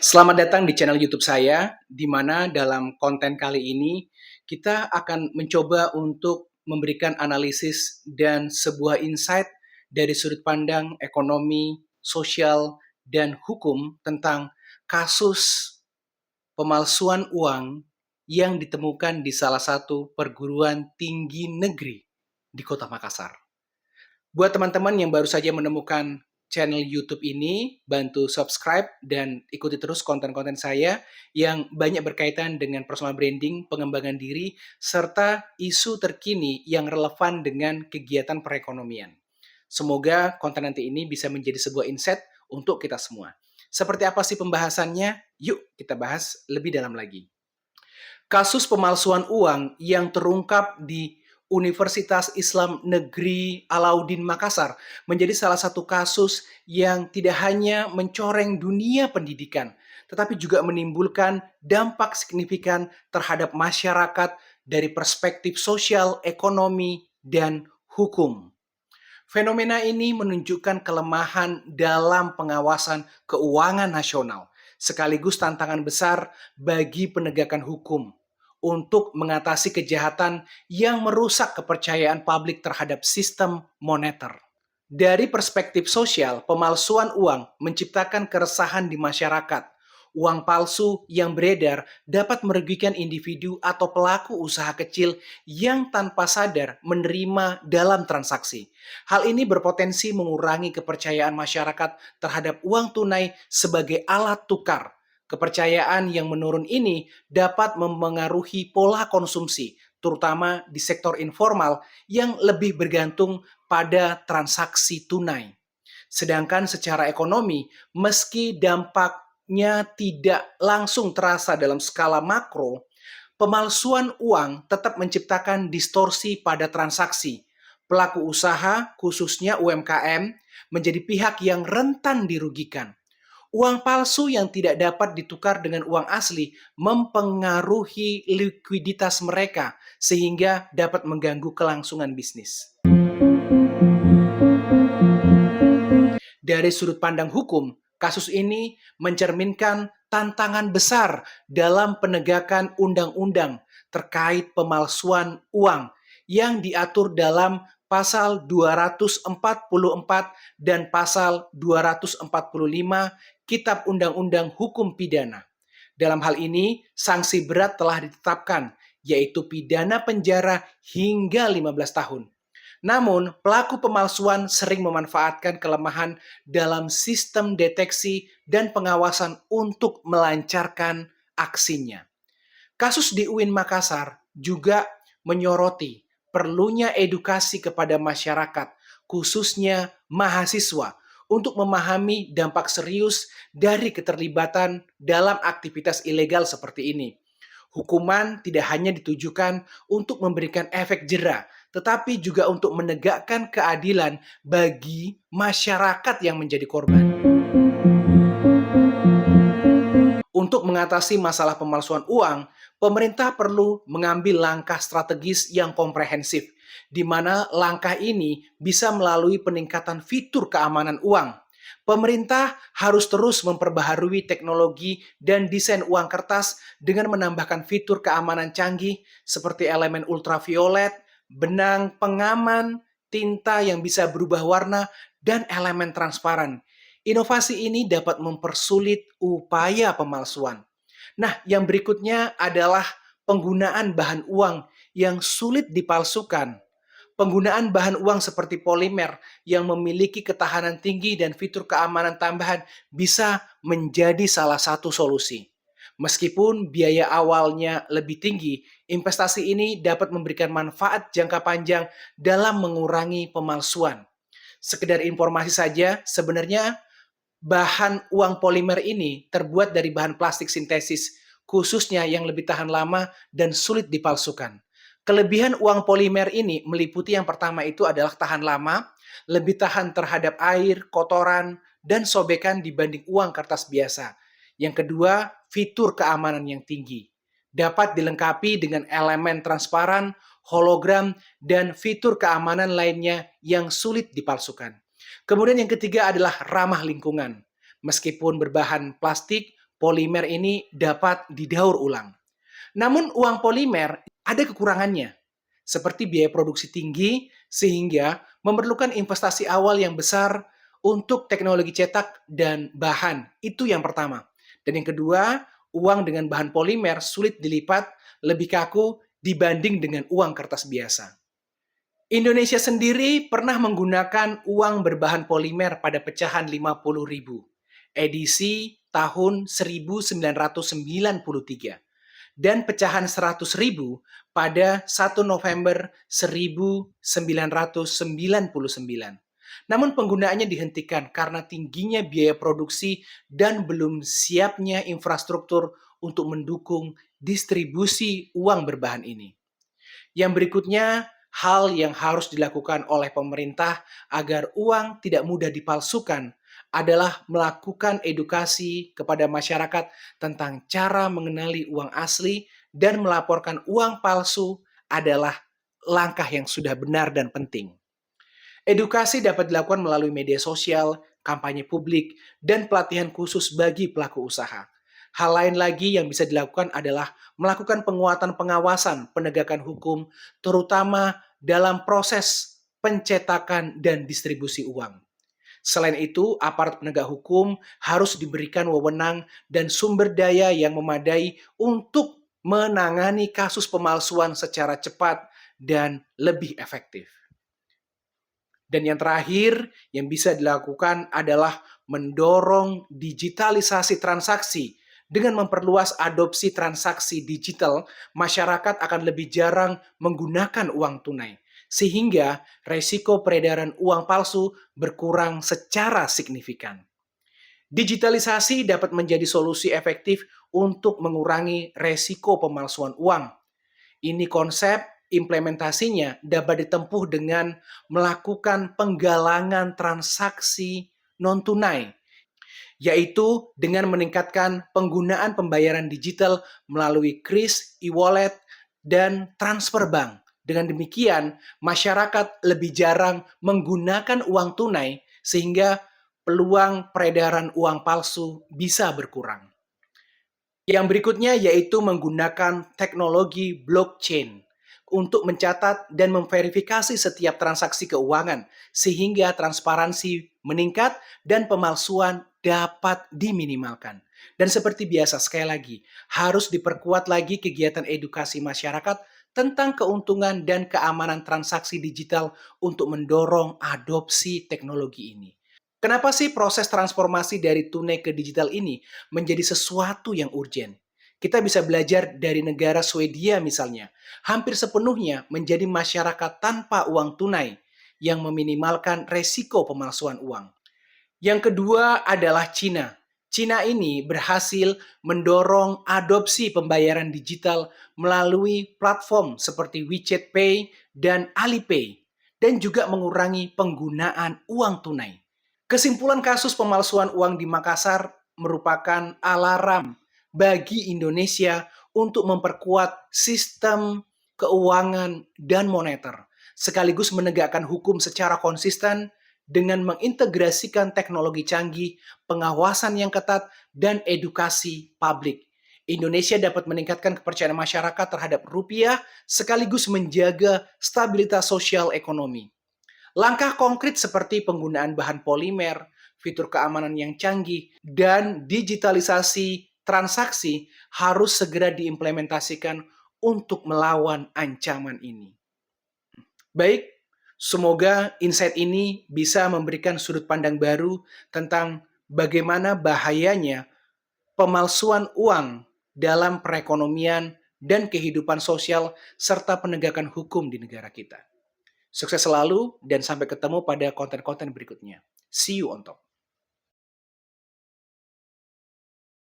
Selamat datang di channel YouTube saya, di mana dalam konten kali ini kita akan mencoba untuk memberikan analisis dan sebuah insight dari sudut pandang ekonomi, sosial, dan hukum tentang kasus pemalsuan uang yang ditemukan di salah satu perguruan tinggi negeri di Kota Makassar. Buat teman-teman yang baru saja menemukan channel YouTube ini, bantu subscribe dan ikuti terus konten-konten saya yang banyak berkaitan dengan personal branding, pengembangan diri, serta isu terkini yang relevan dengan kegiatan perekonomian. Semoga konten nanti ini bisa menjadi sebuah insight untuk kita semua. Seperti apa sih pembahasannya? Yuk kita bahas lebih dalam lagi. Kasus pemalsuan uang yang terungkap di Universitas Islam Negeri Alauddin Makassar menjadi salah satu kasus yang tidak hanya mencoreng dunia pendidikan, tetapi juga menimbulkan dampak signifikan terhadap masyarakat dari perspektif sosial, ekonomi, dan hukum. Fenomena ini menunjukkan kelemahan dalam pengawasan keuangan nasional, sekaligus tantangan besar bagi penegakan hukum untuk mengatasi kejahatan yang merusak kepercayaan publik terhadap sistem moneter. Dari perspektif sosial, pemalsuan uang menciptakan keresahan di masyarakat. Uang palsu yang beredar dapat merugikan individu atau pelaku usaha kecil yang tanpa sadar menerima dalam transaksi. Hal ini berpotensi mengurangi kepercayaan masyarakat terhadap uang tunai sebagai alat tukar. Kepercayaan yang menurun ini dapat mempengaruhi pola konsumsi, terutama di sektor informal yang lebih bergantung pada transaksi tunai. Sedangkan secara ekonomi, meski dampaknya tidak langsung terasa dalam skala makro, pemalsuan uang tetap menciptakan distorsi pada transaksi. Pelaku usaha, khususnya UMKM, menjadi pihak yang rentan dirugikan. Uang palsu yang tidak dapat ditukar dengan uang asli mempengaruhi likuiditas mereka sehingga dapat mengganggu kelangsungan bisnis. Dari sudut pandang hukum, kasus ini mencerminkan tantangan besar dalam penegakan undang-undang terkait pemalsuan uang yang diatur dalam Pasal 244 dan Pasal 245 Kitab Undang-Undang Hukum Pidana. Dalam hal ini, sanksi berat telah ditetapkan, yaitu pidana penjara hingga 15 tahun. Namun, pelaku pemalsuan sering memanfaatkan kelemahan dalam sistem deteksi dan pengawasan untuk melancarkan aksinya. Kasus di UIN Makassar juga menyoroti perlunya edukasi kepada masyarakat, khususnya mahasiswa, untuk memahami dampak serius dari keterlibatan dalam aktivitas ilegal seperti ini. Hukuman tidak hanya ditujukan untuk memberikan efek jera, tetapi juga untuk menegakkan keadilan bagi masyarakat yang menjadi korban. Untuk mengatasi masalah pemalsuan uang, pemerintah perlu mengambil langkah strategis yang komprehensif, di mana langkah ini bisa melalui peningkatan fitur keamanan uang. Pemerintah harus terus memperbaharui teknologi dan desain uang kertas dengan menambahkan fitur keamanan canggih seperti elemen ultraviolet, benang pengaman, tinta yang bisa berubah warna, dan elemen transparan. Inovasi ini dapat mempersulit upaya pemalsuan. Nah, yang berikutnya adalah penggunaan bahan uang yang sulit dipalsukan. Penggunaan bahan uang seperti polimer yang memiliki ketahanan tinggi dan fitur keamanan tambahan bisa menjadi salah satu solusi. Meskipun biaya awalnya lebih tinggi, investasi ini dapat memberikan manfaat jangka panjang dalam mengurangi pemalsuan. Sekedar informasi saja, sebenarnya bahan uang polimer ini terbuat dari bahan plastik sintesis, khususnya yang lebih tahan lama dan sulit dipalsukan. Kelebihan uang polimer ini meliputi yang pertama itu adalah tahan lama, lebih tahan terhadap air, kotoran, dan sobekan dibanding uang kertas biasa. Yang kedua, fitur keamanan yang tinggi. Dapat dilengkapi dengan elemen transparan, hologram, dan fitur keamanan lainnya yang sulit dipalsukan. Kemudian yang ketiga adalah ramah lingkungan. Meskipun berbahan plastik, polimer ini dapat didaur ulang. Namun uang polimer ada kekurangannya, seperti biaya produksi tinggi sehingga memerlukan investasi awal yang besar untuk teknologi cetak dan bahan. Itu yang pertama. Dan yang kedua, uang dengan bahan polimer sulit dilipat, lebih kaku dibanding dengan uang kertas biasa. Indonesia sendiri pernah menggunakan uang berbahan polimer pada pecahan 50.000, edisi tahun 1993, dan pecahan 100.000 pada 1 November 1999. Namun penggunaannya dihentikan karena tingginya biaya produksi dan belum siapnya infrastruktur untuk mendukung distribusi uang berbahan ini. Yang berikutnya, hal yang harus dilakukan oleh pemerintah agar uang tidak mudah dipalsukan adalah melakukan edukasi kepada masyarakat tentang cara mengenali uang asli dan melaporkan uang palsu adalah langkah yang sudah benar dan penting. Edukasi dapat dilakukan melalui media sosial, kampanye publik, dan pelatihan khusus bagi pelaku usaha. Hal lain lagi yang bisa dilakukan adalah melakukan penguatan pengawasan penegakan hukum, terutama dalam proses pencetakan dan distribusi uang. Selain itu, aparat penegak hukum harus diberikan wewenang dan sumber daya yang memadai untuk menangani kasus pemalsuan secara cepat dan lebih efektif. Dan yang terakhir yang bisa dilakukan adalah mendorong digitalisasi transaksi. Dengan memperluas adopsi transaksi digital, masyarakat akan lebih jarang menggunakan uang tunai, sehingga resiko peredaran uang palsu berkurang secara signifikan. Digitalisasi dapat menjadi solusi efektif untuk mengurangi resiko pemalsuan uang. Ini konsep implementasinya dapat ditempuh dengan melakukan penggalangan transaksi non-tunai, yaitu dengan meningkatkan penggunaan pembayaran digital melalui kris, e-wallet, dan transfer bank. Dengan demikian, masyarakat lebih jarang menggunakan uang tunai sehingga peluang peredaran uang palsu bisa berkurang. Yang berikutnya yaitu menggunakan teknologi blockchain untuk mencatat dan memverifikasi setiap transaksi keuangan sehingga transparansi meningkat dan pemalsuan dapat diminimalkan. Dan seperti biasa, sekali lagi, harus diperkuat lagi kegiatan edukasi masyarakat tentang keuntungan dan keamanan transaksi digital untuk mendorong adopsi teknologi ini. Kenapa sih proses transformasi dari tunai ke digital ini menjadi sesuatu yang urgen? Kita bisa belajar dari negara Swedia misalnya, hampir sepenuhnya menjadi masyarakat tanpa uang tunai yang meminimalkan resiko pemalsuan uang. Yang kedua adalah Cina. Cina ini berhasil mendorong adopsi pembayaran digital melalui platform seperti WeChat Pay dan Alipay, dan juga mengurangi penggunaan uang tunai. Kesimpulan kasus pemalsuan uang di Makassar merupakan alarm bagi Indonesia untuk memperkuat sistem keuangan dan moneter, sekaligus menegakkan hukum secara konsisten dengan mengintegrasikan teknologi canggih, pengawasan yang ketat, dan edukasi publik. Indonesia dapat meningkatkan kepercayaan masyarakat terhadap rupiah sekaligus menjaga stabilitas sosial ekonomi. Langkah konkret seperti penggunaan bahan polimer, fitur keamanan yang canggih, dan digitalisasi transaksi harus segera diimplementasikan untuk melawan ancaman ini. Baik, semoga insight ini bisa memberikan sudut pandang baru tentang bagaimana bahayanya pemalsuan uang dalam perekonomian dan kehidupan sosial serta penegakan hukum di negara kita. Sukses selalu dan sampai ketemu pada konten-konten berikutnya. See you on top.